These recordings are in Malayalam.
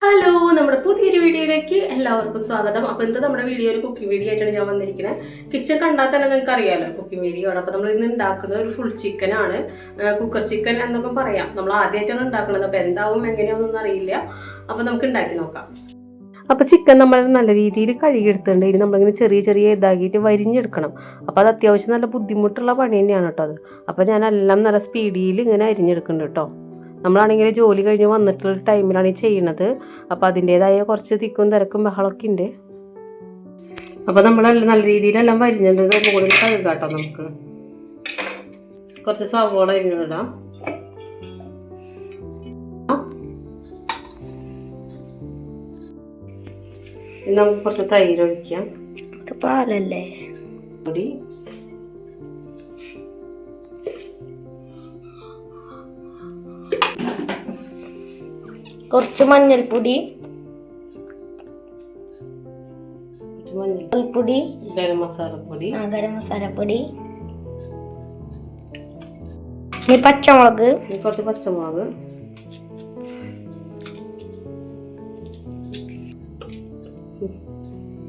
ഹലോ, നമ്മുടെ പുതിയൊരു വീഡിയോയിലേക്ക് എല്ലാവർക്കും സ്വാഗതം. അപ്പോൾ ഇന്ന് നമ്മുടെ വീഡിയോ ഒരു കുക്കിംഗ് വീഡിയോ ആയിട്ടാണ് ഞാൻ വന്നിരിക്കുന്നത്. കിച്ചൺ കണ്ടാൽ തന്നെ നിങ്ങൾക്ക് അറിയാമല്ലോ കുക്കിംഗ് വീഡിയോ ആണ്. അപ്പോൾ നമ്മൾ ഇന്ന് ഉണ്ടാക്കുന്നത് ഒരു ഫുൾ ചിക്കൻ ആണ്, കുക്കർ ചിക്കൻ എന്നൊക്കെ പറയാം. നമ്മൾ ആദ്യമായിട്ടാണ് ഉണ്ടാക്കുന്നത്. അപ്പോൾ എന്താവും എങ്ങനെയാണെന്നൊന്നും അറിയില്ല. അപ്പോൾ നമുക്ക് ഉണ്ടാക്കി നോക്കാം. അപ്പോൾ ചിക്കൻ നമ്മൾ നല്ല രീതിയിൽ കഴുകിയെടുത്തിട്ടുണ്ട്. ഇനി നമ്മളിങ്ങനെ ചെറിയ ചെറിയ ഇതാക്കിയിട്ട് വരിഞ്ഞെടുക്കണം. അപ്പോൾ അത് അത്യാവശ്യം നല്ല ബുദ്ധിമുട്ടുള്ള പണി തന്നെയാണ് കേട്ടോ അത്. അപ്പോൾ ഞാനെല്ലാം നല്ല സ്പീഡിൽ ഇങ്ങനെ അരിഞ്ഞെടുക്കുന്നുണ്ട് കേട്ടോ. നമ്മളാണെങ്കിൽ ജോലി കഴിഞ്ഞ് വന്നിട്ടുള്ള ടൈമിലാണ് ഈ ചെയ്യണത്. അപ്പോൾ അതിൻ്റേതായ കുറച്ച് തിക്കും തിരക്കും ബഹളമൊക്കെ ഉണ്ട്. അപ്പോൾ നമ്മളെല്ലാം നല്ല രീതിയിലെല്ലാം വരിഞ്ഞിട്ടുണ്ട്. മുകളിൽ കഴുകാട്ടോ. നമുക്ക് കുറച്ച് സവോള അരിഞ്ഞതിടാം. നമുക്ക് കുറച്ച് തൈര് ഒഴിക്കാം. പാലല്ലേ പൊടി, കുറച്ച് മഞ്ഞൾപ്പൊടി, മഞ്ഞൾപ്പൊടി, ഗരം മസാലപ്പൊടി, ഗരം മസാലപ്പൊടി, പച്ചമുളക്, കുറച്ച് പച്ചമുളക്,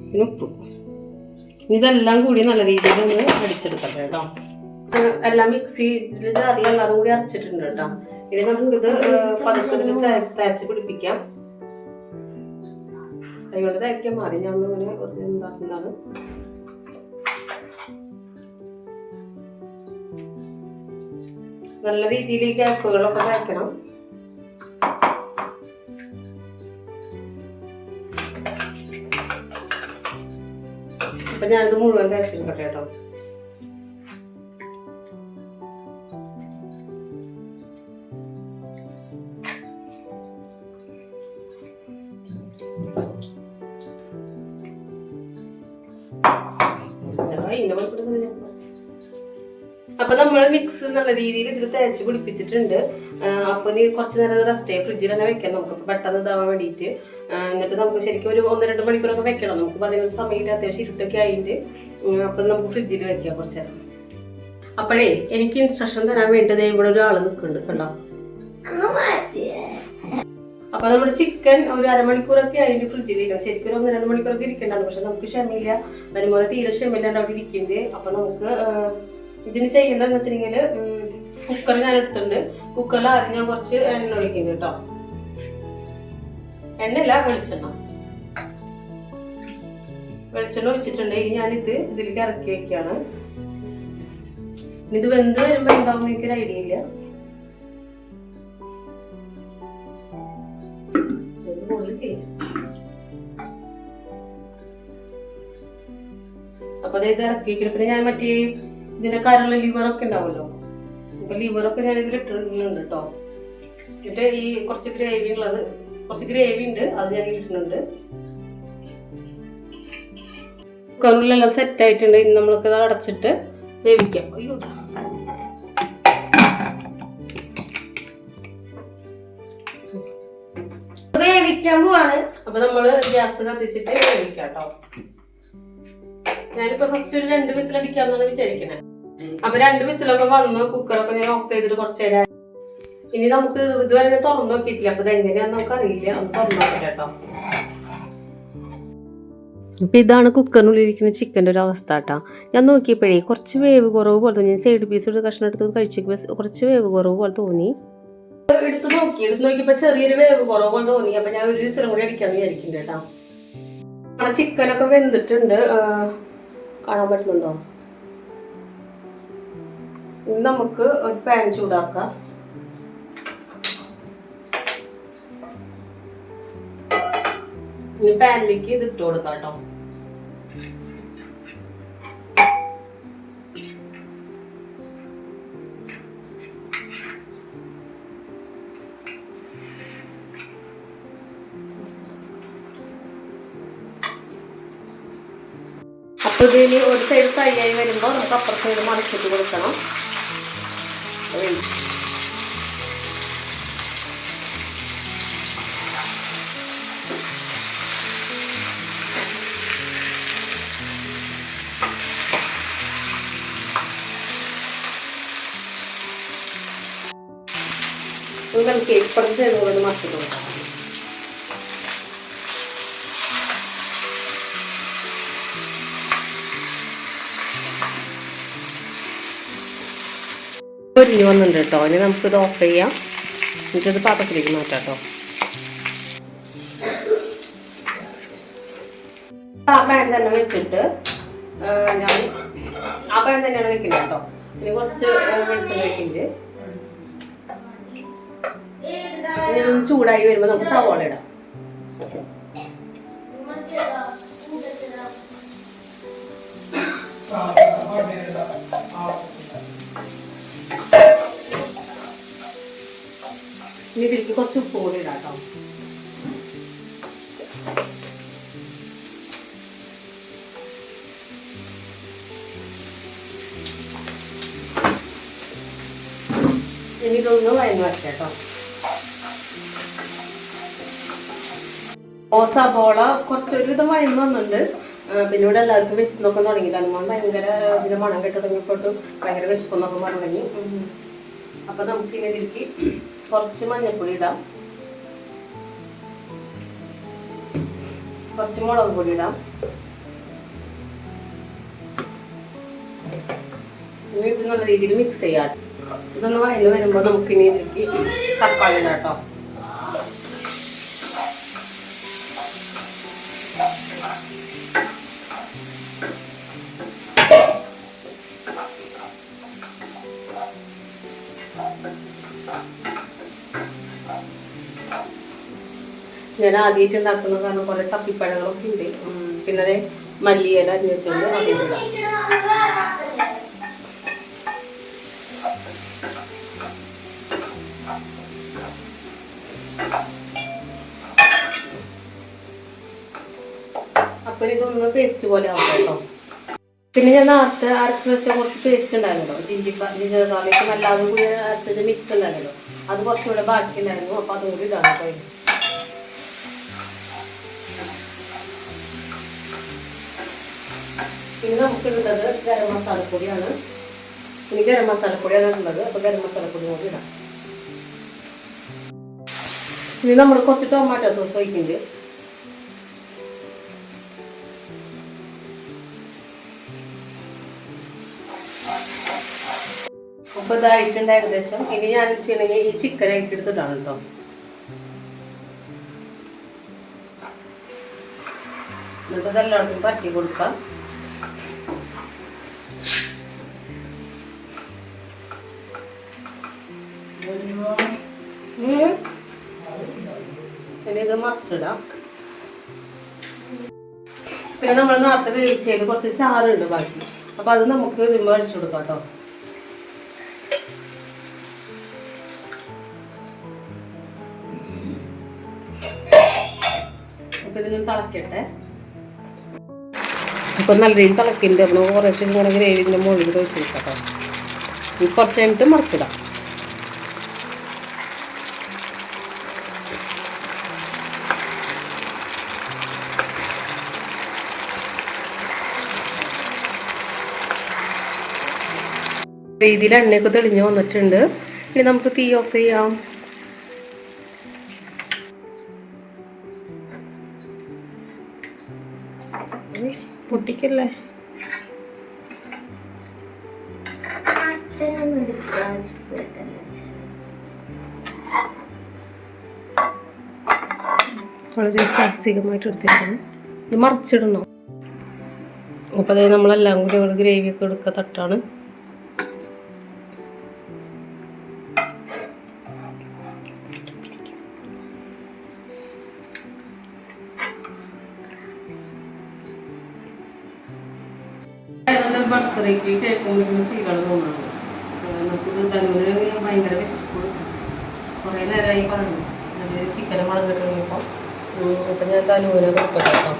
പിന്നെ ഉപ്പ്. ഇതെല്ലാം കൂടി നല്ല രീതിയിൽ ഒന്ന് അടിച്ചെടുക്കട്ടെ കേട്ടോ. എല്ലാം മിക്സിയിൽ ജാറിലെല്ലാം അതും കൂടി അരച്ചിട്ടുണ്ട് കേട്ടോ. ഇനി നമുക്കിത് പതുക്കത്തിൽ തേച്ച് പിടിപ്പിക്കാം. കൈകൊണ്ട് തേക്കാൻ മാറി ഞാൻ ഇങ്ങനെ ഉണ്ടാക്കുന്നതാണ്. നല്ല രീതിയിൽ ഈ ഗ്യാപ്പുകളൊക്കെ തേക്കണം. അപ്പൊ ഞാനിത് മുഴുവൻ തേച്ചെടുക്കട്ടെ കേട്ടോ. അപ്പൊ നമ്മൾ മിക്സ് നല്ല രീതിയിൽ ഇതിൽ തേച്ച് പിടിപ്പിച്ചിട്ടുണ്ട്. അപ്പൊ ഇനി കുറച്ച് നേരം റെസ്റ്റ് ഫ്രിഡ്ജിൽ തന്നെ വെക്കാം. നമുക്ക് പെട്ടെന്ന് ഇതാവാൻ വേണ്ടിയിട്ട്. എന്നിട്ട് നമുക്ക് ശരിക്കും ഒരു 1-2 മണിക്കൂറൊക്കെ വെക്കണം. നമുക്ക് 15 സമയത്ത് അത്യാവശ്യം ഇരുട്ടൊക്കെ ആയിട്ട് അപ്പൊ നമുക്ക് ഫ്രിഡ്ജിൽ വെക്കാം കുറച്ച് നേരം. അപ്പോഴേ എനിക്ക് ഇൻസ്ട്രക്ഷൻ തരാൻ വേണ്ടി ഇവിടെ ഒരാൾ നിൽക്കുന്നുണ്ട് കണ്ടോ. അപ്പൊ നമ്മുടെ ചിക്കൻ ഒരു അരമണിക്കൂറൊക്കെ ആയിട്ട് ഫ്രിഡ്ജിൽ ഇരിക്കണം. ശരിക്കും ഒരു 1-2 മണിക്കൂറൊക്കെ ഇരിക്കണ്ടാണ്. പക്ഷെ നമുക്ക് ക്ഷമയില്ല. അതുപോലെ തീരെ ക്ഷമയില്ലാണ്ട് അവിടെ ഇരിക്കുന്നുണ്ട്. അപ്പൊ നമുക്ക് ഇതിന് ചെയ്യേണ്ടതെന്ന് വെച്ചിട്ടുണ്ടെങ്കിൽ കുക്കർ ഞാൻ എടുത്തിട്ടുണ്ട്. കുക്കറിൽ ആദ്യം ഞാൻ കുറച്ച് എണ്ണ ഒഴിക്കുന്നു കേട്ടോ. എണ്ണയല്ല, വെളിച്ചെണ്ണ. വെളിച്ചെണ്ണ ഒഴിച്ചിട്ടുണ്ട്. ഇനി ഞാനിത് ഇതിലേക്ക് ഇറക്കി വെക്കുകയാണ്. ഇത് വെന്ത് വരുമ്പോ എന്താവും എനിക്കൊരു ഐഡിയ ഇല്ല. അപ്പൊ അതായത് ഇറക്കി വെക്കണം. പിന്നെ ഞാൻ മറ്റേ ഇതിന്റെ കരള് ലിവറൊക്കെ ഉണ്ടാവുമല്ലോ. അപ്പൊ ലിവറൊക്കെ ഞാൻ ഇതിൽ ഇട്ടിട്ടുണ്ട് കേട്ടോ. എന്നിട്ട് ഈ കുറച്ച് ഗ്രേവി ഉണ്ട്, അത് ഞാൻ ഇട്ടിട്ടുണ്ട്. കുക്കറിലെല്ലാം സെറ്റ് ആയിട്ടുണ്ട്. ഇനി നമ്മൾക്ക് അത് അടച്ചിട്ട് വേവിക്കാം. അയ്യോ, വേവിക്കാൻ പോവാണ്. അപ്പൊ നമ്മള് ഗ്യാസ് കത്തിച്ചിട്ട് വേവിക്കാം കേട്ടോ. ഞാനിപ്പോ ഫസ്റ്റ് ഒരു 2 വിസിൽ അടിക്കാന്നാണ് വിചാരിക്കുന്നത്. അപ്പൊ 2 വിസിലൊക്കെ വന്നു. കുക്കറൊക്കെ ഞാൻ ഓഫ് ചെയ്തിട്ട് കുറച്ച് നേരം. ഇനി നമുക്ക് ഇതുവരെ ഞാൻ തുറന്നു നോക്കിയിട്ടില്ല. അപ്പൊ ഇതെങ്ങനെയാന്ന് നമുക്ക് അറിയില്ല. ഒന്ന് തുറന്നു നോക്കട്ടെ കേട്ടോ. അപ്പൊ ഇതാണ് കുക്കറിനുള്ളിരിക്കുന്ന ചിക്കൻ്റെ ഒരു അവസ്ഥ കേട്ടോ. ഞാൻ നോക്കിയപ്പോഴേ കുറച്ച് വേവ് കുറവ് പോലെ തോന്നി. ഞാൻ സൈഡ് പീസ് എടുത്ത് കഷ്ണം എടുത്ത് കഴിച്ചപ്പോൾ കുറച്ച് വേവ് കുറവ് പോലെ തോന്നി. എടുത്ത് നോക്കിയപ്പോ ചെറിയൊരു വേവ് കുറവ് പോലെ തോന്നി. അപ്പൊ ഞാൻ ഒരു വിസിലും കൂടി അടിക്കാന്ന് വിചാരിക്കുന്നുണ്ട് കേട്ടോ. നമ്മുടെ ചിക്കനൊക്കെ വെന്തിട്ടുണ്ട്. കാണാൻ പറ്റുന്നുണ്ടോ? ഇനി നമുക്ക് ഒരു പാൻ ചൂടാക്കാം. ഇനി പാനിലേക്ക് ഇത് ഇട്ട് കൊടുക്കാം കേട്ടോ. അപ്പൊ ഇതിന് ഒരു സൈഡ് ഫ്രൈ ആയി വരുമ്പോൾ നമുക്ക് അപ്പുറത്തെ സൈഡ് മറിച്ചിട്ട് കൊടുക്കണം. നമുക്ക് ഇപ്പുറത്ത് മറിച്ചിട്ട് കൊടുക്കാം. പൊരിഞ്ഞ് വന്നിട്ടുണ്ട് കേട്ടോ. ഇനി നമുക്കിത് ഓഫ് ചെയ്യാം. എന്നിട്ടത് പാത്രത്തിലേക്ക് മാറ്റാം കേട്ടോ. ആ പാൻ തന്നെ വെച്ചിട്ട് ഞാൻ ആ പാൻ തന്നെയാണ് വെക്കുന്നത് കേട്ടോ. ഇനി കുറച്ച് വെളിച്ചെണ്ണ വെക്കുന്നുണ്ട്. ഇനി ഒന്ന് ചൂടായി വരുമ്പോൾ നമുക്ക് സവാള ഇടാം. ഇനി ഇതിലേക്ക് കുറച്ച് ഉപ്പ് കൂടി ഇടാം കേട്ടോ. ഇനി ഇതൊന്ന് വഴന്ന് വയ്ക്കാം കേട്ടോ. സബോള കുറച്ചൊരു ഇത് വഴന്ന് വന്നിട്ടുണ്ട്. പിന്നെ ഇവിടെ എല്ലാവർക്കും വിശന്നൊക്കെ തുടങ്ങി. തനുമോൻ ഭയങ്കര ഇതിന്റെ മണം കെട്ട് തുടങ്ങിയപ്പോട്ട് ഭയങ്കര വിശപ്പെന്നൊക്കെ പറഞ്ഞു. അപ്പൊ നമുക്ക് ഇനി ഇതിലേക്ക് കുറച്ച് മഞ്ഞൾപ്പൊടി ഇടാം, കുറച്ച് മുളക് പൊടി ഇടാം. ഇനി ഇത് നല്ല രീതിയിൽ മിക്സ് ചെയ്യാം. ഇതൊന്ന് വഴന്ന് വരുമ്പോൾ നമുക്കിനി ഇതിലേക്ക് തക്കാളി ഇടാം കേട്ടോ. ഞാൻ ആദ്യമായിട്ട് ഉണ്ടാക്കുന്ന കാരണം കുറെ തപ്പിപ്പഴങ്ങളൊക്കെ ഉണ്ട്. പിന്നെ അതെ മല്ലിയില അന്വേഷിച്ചുകൊണ്ട് അതിലിടാം. അപ്പൊ ഇതൊന്ന് പേസ്റ്റ് പോലെ ആവും കേട്ടോ. പിന്നെ ഞാൻ നേരത്തെ അരച്ച് വെച്ച കുറച്ച് പേസ്റ്റ് ഉണ്ടായിരുന്നല്ലോ, ജിഞ്ചർ അല്ലാതെ കൂടി അരച്ച് വെച്ച മിക്സ് ഉണ്ടായിരുന്നല്ലോ, അത് കുറച്ചുകൂടെ ബാക്കി ഉണ്ടായിരുന്നു. അപ്പൊ അതും കൂടി ഇടാം കേട്ടോ. ഇനി നമുക്ക് ഇടുന്നത് ഗരം മസാലപ്പൊടിയാണ്. ഇനി ഗരം മസാലപ്പൊടിയാണ് ഉള്ളത്. അപ്പൊ ഗരം മസാലപ്പൊടി കൂടി ഇടാം. ഇനി നമ്മൾ കുറച്ച് ടൊമാറ്റോ സോസ് ഒഴിക്കുന്നുണ്ട്. അപ്പൊ ഇതായിട്ടുണ്ട് ഏകദേശം. ഇനി ഞാൻ ചെയ്യണമെങ്കിൽ ഈ ചിക്കൻ ആയിട്ട് എടുത്തിട്ടാണ് കേട്ടോ. എന്നിട്ട് ഇതെല്ലാവർക്കും പറ്റി കൊടുക്കാം. പിന്നെ ഇത് മറിച്ചിടാം. പിന്നെ നമ്മൾ നേരത്തെ വേവിച്ചതിൽ കുറച്ച് ചാറുണ്ട് ബാക്കി. അപ്പൊ അത് നമുക്ക് ഇതിന്മേൽ അടിച്ചു കൊടുക്കാം കേട്ടോ. അപ്പൊ ഇതിന് തിളക്കട്ടെ. അപ്പൊ നല്ല രീതിയിൽ തിളക്കിണ്ട്. നമ്മൾ കുറച്ച് ഇങ്ങനെ ഗ്രേവിന്റെ മുകളിൽ ഒഴിച്ച് കൊടുക്കാം കേട്ടോ. ഇത് കുറച്ച് കഴിഞ്ഞിട്ട് മറിച്ചിടാം. രീതിയിൽ എണ്ണയൊക്കെ തെളിഞ്ഞ് വന്നിട്ടുണ്ട്. ഇനി നമുക്ക് തീ ഓഫ് ചെയ്യാം. പൊട്ടിക്കല്ലേ. വളരെ സാഹസികമായിട്ട് എടുത്തിരിക്കണം. ഇത് മറിച്ചിടണം. അപ്പോൾ അതായത് നമ്മളെല്ലാം കൂടി ഗ്രേവിയൊക്കെ എടുക്കുക തട്ടാണ്. ബർത്ത്ഡേക്ക് കേക്ക് കൊണ്ടിരുന്ന ഫീലാണ് തോന്നുന്നത്. നമുക്കിത് തന്നൂര് ഭയങ്കര വിശപ്പ് കുറേ നേരമായി പറഞ്ഞു. അത് ചിക്കനെ മുളക് ഇട്ട് കഴിഞ്ഞപ്പോൾ അപ്പം ഞാൻ തനൂരെ കൊടുക്കട്ടെ കേട്ടോ.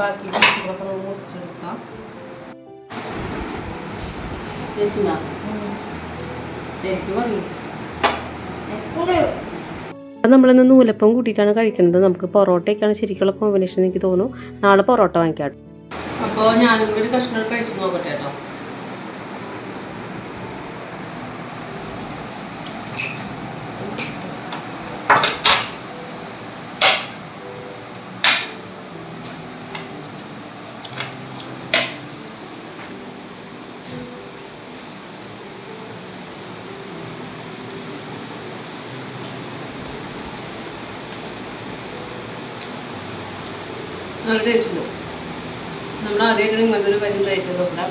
ബാക്കി പീസുകളൊക്കെ നമുക്ക് മുറിച്ചെടുക്കാം. നമ്മളിന്ന് നൂലപ്പം കൂട്ടിയിട്ടാണ് കഴിക്കുന്നത്. നമുക്ക് പൊറോട്ടയൊക്കെയാണ് ശരിക്കുള്ള കോമ്പിനേഷൻ എനിക്ക് തോന്നുന്നു. നാളെ പൊറോട്ട വാങ്ങിക്കാം. അപ്പോൾ ഞാനും കൂടി കഷ്ണം കഴിച്ചു നോക്കട്ടെ കേട്ടോ. നല്ല ടേസ്റ്റ് ഉണ്ട്. നമ്മൾ ആദ്യമായിട്ട് ഇങ്ങനത്തെ ഒരു കാര്യം ട്രൈ ചെയ്ത് നോക്കാം.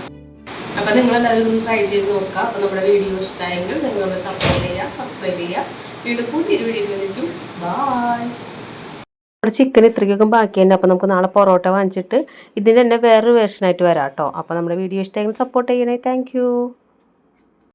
അപ്പോൾ നിങ്ങളെല്ലാവരും ഇതൊന്ന് ട്രൈ ചെയ്ത് നോക്കുക. അപ്പോൾ നമ്മുടെ വീഡിയോ ഇഷ്ടമായെങ്കിൽ നിങ്ങൾ നമ്മളെ സപ്പോർട്ട് ചെയ്യുക, സബ്സ്ക്രൈബ് ചെയ്യുക. വീണ്ടും പുതിയൊരു വീഡിയോയിലേക്കും ബൈ. നമ്മുടെ ചിക്കൻ ഇത്രയ്ക്കൊക്കെ ബാക്കിയുണ്ട്. അപ്പോൾ നമുക്ക് നാളെ പൊറോട്ട വാങ്ങിച്ചിട്ട് ഇതിൻ്റെ തന്നെ വേറൊരു വേർഷനായിട്ട് വരാം കേട്ടോ. അപ്പോൾ നമ്മുടെ വീഡിയോ ഇഷ്ടമായെങ്കിൽ സപ്പോർട്ട് ചെയ്യണേ. താങ്ക്